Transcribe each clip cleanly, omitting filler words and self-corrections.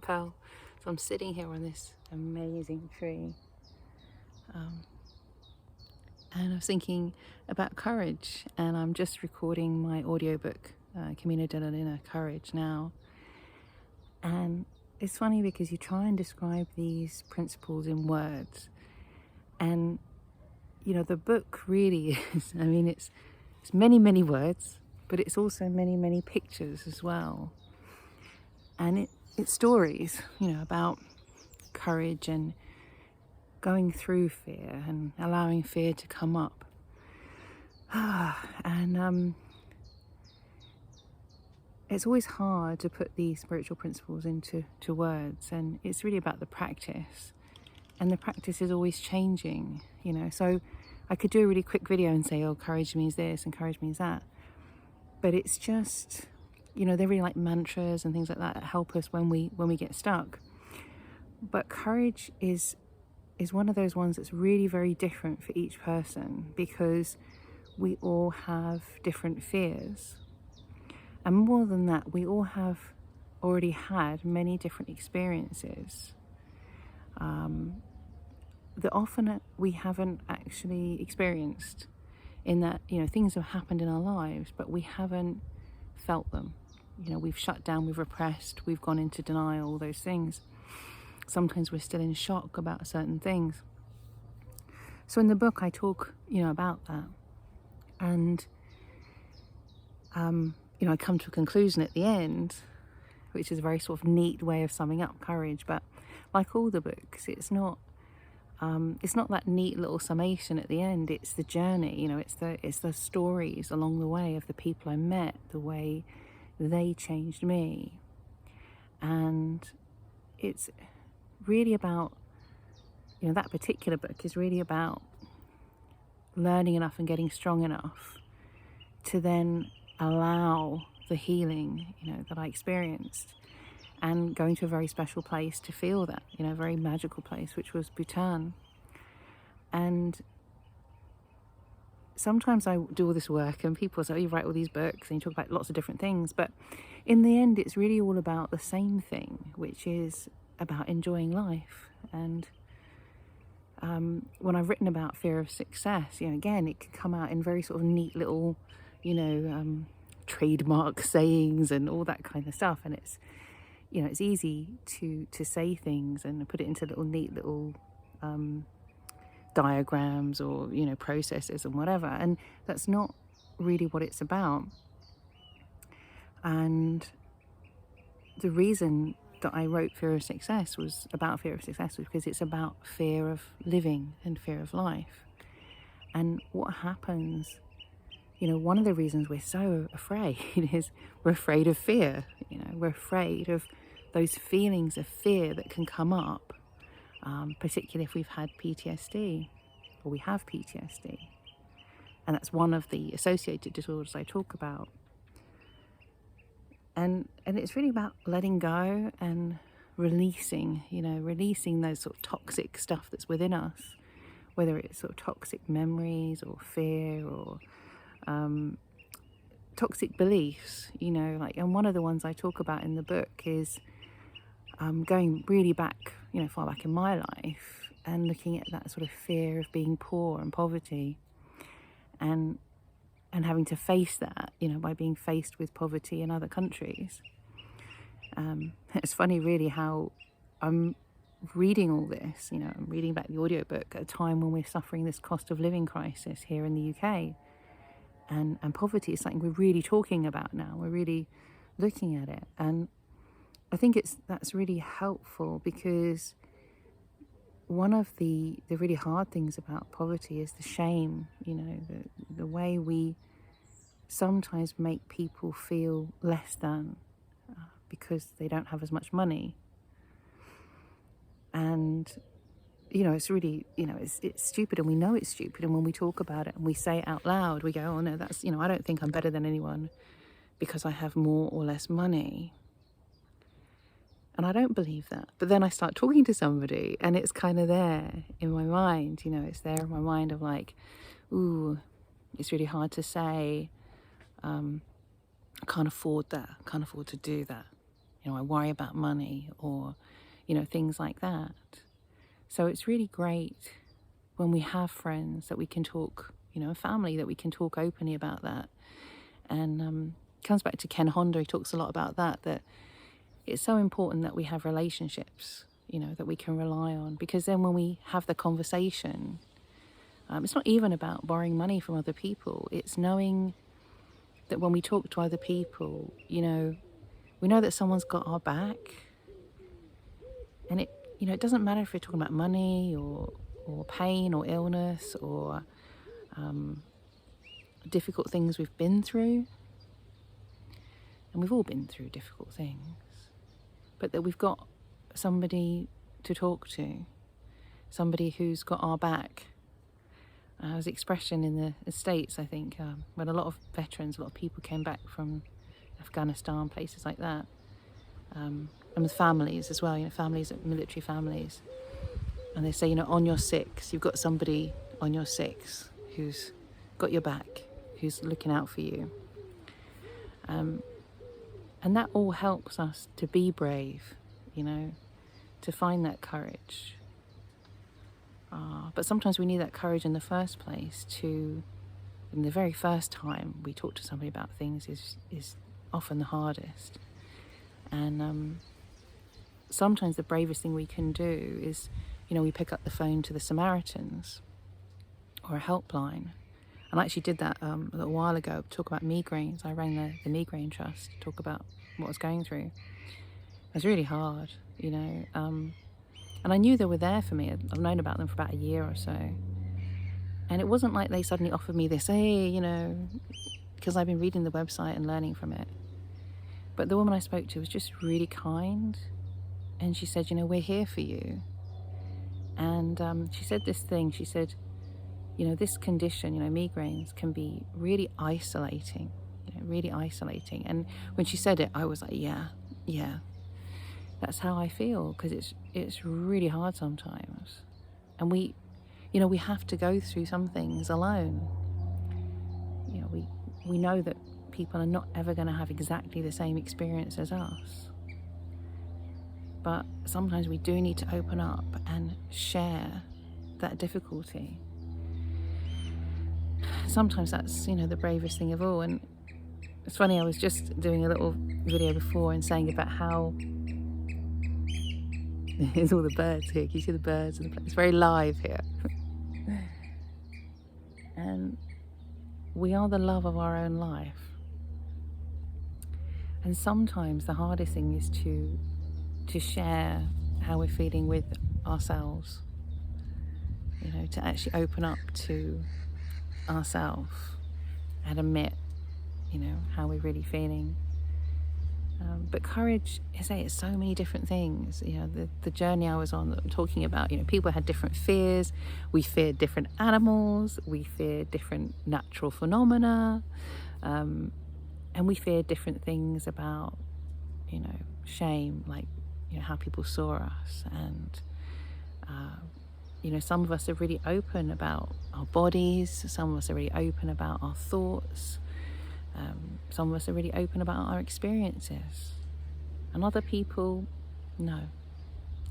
fell. So I'm sitting here on this amazing tree. And I was thinking about courage, and I'm just recording my audiobook, Camino Courage now. And it's funny because you try and describe these principles in words, and the book really is, I mean, it's many, many words, but it's also many, many pictures as well. And it's stories, about courage and going through fear and allowing fear to come up. And it's always hard to put these spiritual principles into words, and it's really about the practice. And the practice is always changing, So I could do a really quick video and say, oh, courage means this and courage means that. But it's just, they're really like mantras and things like that help us when we get stuck. But courage is one of those ones that's really very different for each person, because we all have different fears. And more than that, we all have already had many different experiences that often we haven't actually experienced, in that, things have happened in our lives, but we haven't felt them. We've shut down, we've repressed, we've gone into denial, all those things. Sometimes we're still in shock about certain things. So in the book, I talk, about that. And, I come to a conclusion at the end, which is a very sort of neat way of summing up courage. But like all the books, it's not that neat little summation at the end. It's the journey, it's the stories along the way of the people I met, the way they changed me. And it's really about, that particular book is really about learning enough and getting strong enough to then allow the healing, that I experienced, and going to a very special place to feel that, a very magical place, which was Bhutan. And sometimes I do all this work and people say, oh, you write all these books and you talk about lots of different things, but in the end it's really all about the same thing, which is about enjoying life. And when I've written about fear of success, again, it can come out in very sort of neat little, trademark sayings and all that kind of stuff. And it's, it's easy to say things and put it into neat little diagrams or, processes and whatever. And that's not really what it's about. And the reason that I wrote Fear of Success was because it's about fear of living and fear of life. And what happens, one of the reasons we're so afraid is we're afraid of fear. We're afraid of those feelings of fear that can come up, particularly if we've had PTSD or we have PTSD. And that's one of the associated disorders I talk about. And it's really about letting go and releasing those sort of toxic stuff that's within us, whether it's sort of toxic memories or fear or toxic beliefs, and one of the ones I talk about in the book is going really back, far back in my life, and looking at that sort of fear of being poor and poverty, and having to face that, by being faced with poverty in other countries. It's funny really how I'm reading all this, I'm reading back the audiobook at a time when we're suffering this cost of living crisis here in the UK. And poverty is something we're really talking about now. We're really looking at it. And I think that's really helpful, because one of the really hard things about poverty is the shame, the way we sometimes make people feel less than because they don't have as much money. And it's really, it's stupid, and we know it's stupid. And when we talk about it and we say it out loud, we go, oh no, that's, I don't think I'm better than anyone because I have more or less money. And I don't believe that. But then I start talking to somebody and it's kind of there in my mind, it's there in my mind of like, ooh, it's really hard to say, I can't afford that, I can't afford to do that. I worry about money, or, things like that. So it's really great when we have friends that we can talk, a family that we can talk openly about that. And comes back to Ken Honda. He talks a lot about that it's so important that we have relationships, that we can rely on, because then when we have the conversation, it's not even about borrowing money from other people. It's knowing that when we talk to other people, we know that someone's got our back. And it doesn't matter if we're talking about money or pain or illness or difficult things we've been through. And we've all been through difficult things. But that we've got somebody to talk to, somebody who's got our back. There's an expression in the States, I think, when a lot of veterans, a lot of people came back from Afghanistan, places like that, and with families as well, families, military families. And they say, on your six, you've got somebody on your six who's got your back, who's looking out for you. And that all helps us to be brave, to find that courage. But sometimes we need that courage in the first place in the very first time we talk to somebody about things is often the hardest. And sometimes the bravest thing we can do is, we pick up the phone to the Samaritans or a helpline. And I actually did that a little while ago, talk about migraines. I rang the Migraine Trust to talk about what I was going through. It was really hard, and I knew they were there for me. I've known about them for about a year or so. And it wasn't like they suddenly offered me this, hey, because I've been reading the website and learning from it. But the woman I spoke to was just really kind. And she said, we're here for you. And she said this thing. She said, this condition, migraines, can be really isolating, really isolating. And when she said it, I was like, yeah, that's how I feel, because it's really hard sometimes. And we have to go through some things alone. We know that people are not ever going to have exactly the same experience as us. But sometimes we do need to open up and share that difficulty. Sometimes that's, the bravest thing of all. And it's funny, I was just doing a little video before and saying about how there's all the birds here. Can you see the birds? It's very live here. And we are the love of our own life. And sometimes the hardest thing is to share how we're feeling with ourselves. To actually open up to ourselves and admit, how we're really feeling. But courage, it's so many different things. The journey I was on that I'm talking about, people had different fears. We feared different animals. We feared different natural phenomena. And we feared different things about, shame, like, how people saw us. And, some of us are really open about our bodies. Some of us are really open about our thoughts. Some of us are really open about our experiences, and other people, no.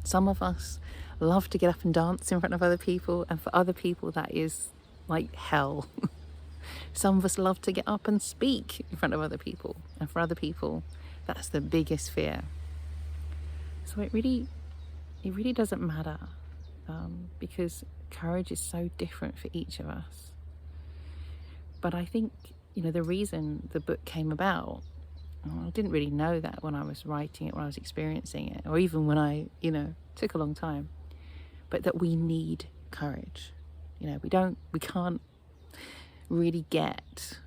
Some of us love to get up and dance in front of other people, and for other people that is like hell. Some of us love to get up and speak in front of other people, and for other people that's the biggest fear. So it really doesn't matter, because courage is so different for each of us. But I think the reason the book came about, I didn't really know that when I was writing it, when I was experiencing it, or even when I, took a long time, but that we need courage. We can't really get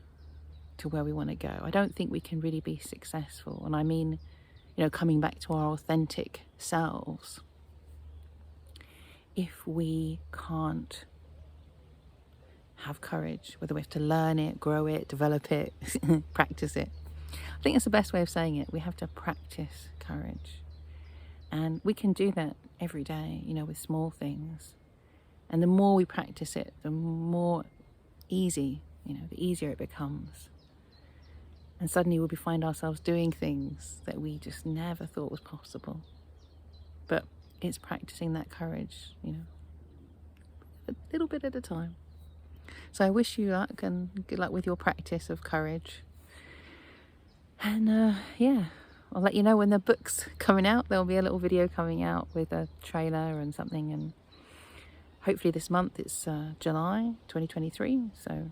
to where we want to go. I don't think we can really be successful. And I mean, coming back to our authentic selves, if we can't have courage, whether we have to learn it, grow it, develop it, practice it. I think that's the best way of saying it. We have to practice courage. And we can do that every day, with small things. And the more we practice it, the more easy, the easier it becomes. And suddenly we'll find ourselves doing things that we just never thought was possible. But it's practicing that courage, a little bit at a time. So I wish you luck and good luck with your practice of courage. And yeah, I'll let you know when the book's coming out. There'll be a little video coming out with a trailer and something. And hopefully this month, it's July 2023. So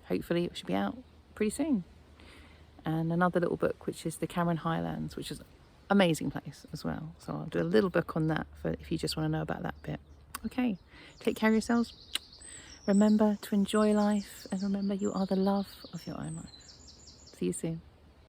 hopefully it should be out pretty soon. And another little book, which is the Cameron Highlands, which is an amazing place as well. So I'll do a little book on that for if you just want to know about that bit. Okay, take care of yourselves. Remember to enjoy life, and remember you are the love of your own life. See you soon.